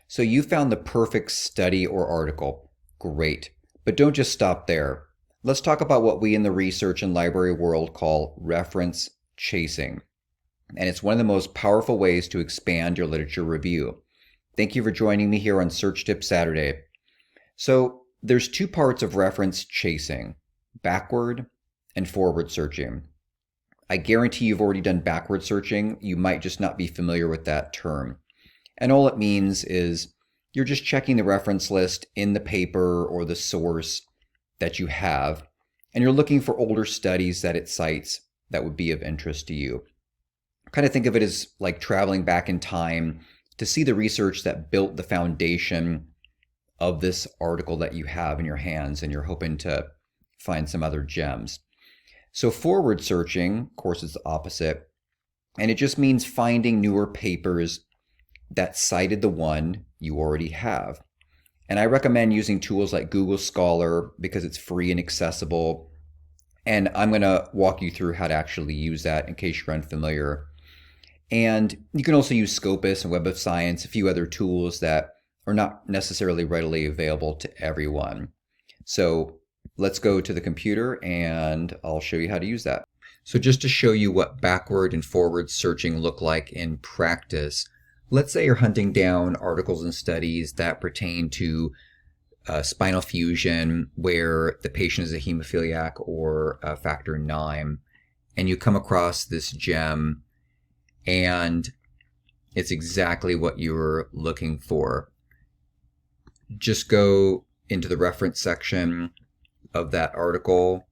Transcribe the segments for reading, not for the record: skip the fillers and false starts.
So you found the perfect study or article. Great. But don't just stop there. Let's talk about what we in the research and library world call reference chasing. And it's one of the most powerful ways to expand your literature review. Thank you for joining me here on Search Tip Saturday. So there's two parts of reference chasing, backward and forward searching. I guarantee you've already done backward searching. You might just not be familiar with that term. And all it means is you're just checking the reference list in the paper or the source that you have, and you're looking for older studies that it cites that would be of interest to you. Kind of think of it as like traveling back in time to see the research that built the foundation of this article that you have in your hands, and you're hoping to find some other gems. So forward searching, of course, is the opposite, and it just means finding newer papers that cited the one you already have. And I recommend using tools like Google Scholar because it's free and accessible. And I'm going to walk you through how to actually use that in case you're unfamiliar. And you can also use Scopus and Web of Science, a few other tools that are not necessarily readily available to everyone. So let's go to the computer and I'll show you how to use that. So just to show you what backward and forward searching look like in practice, let's say you're hunting down articles and studies that pertain to spinal fusion where the patient is a hemophiliac or a factor IX, and you come across this gem and it's exactly what you were looking for. Just go into the reference section of that article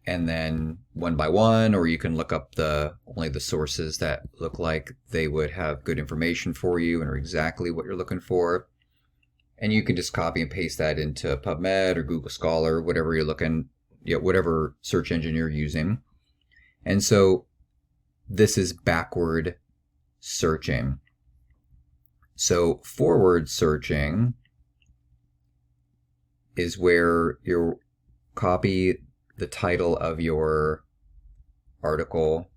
and then one by one, or you can look up only the sources that look like they would have good information for you and are exactly what you're looking for. And you can just copy and paste that into PubMed or Google Scholar, whatever you're looking, whatever search engine you're using. And so this is backward searching. So forward searching is where you copy the title of your article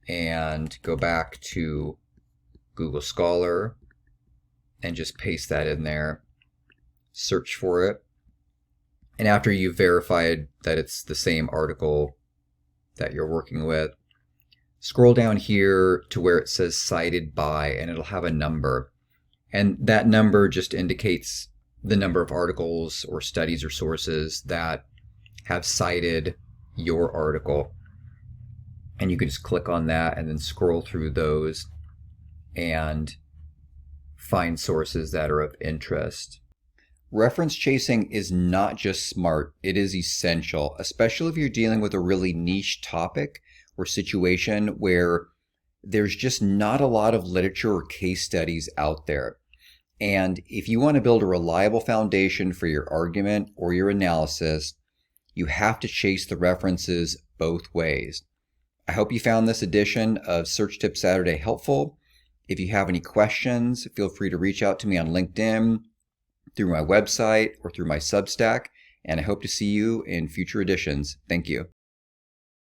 and go back to Google Scholar and just paste that in there, search for it. And after you've verified that it's the same article that you're working with, scroll down here to where it says cited by, and it'll have a number. And that number just indicates the number of articles or studies or sources that have cited your article. And you can just click on that and then scroll through those and find sources that are of interest. Reference chasing is not just smart, it is essential, especially if you're dealing with a really niche topic or situation where there's just not a lot of literature or case studies out there. And if you want to build a reliable foundation for your argument or your analysis, you have to chase the references both ways. I hope you found this edition of Search Tip Saturday helpful. If you have any questions, feel free to reach out to me on LinkedIn, through my website, or through my Substack, and I hope to see you in future editions. Thank you.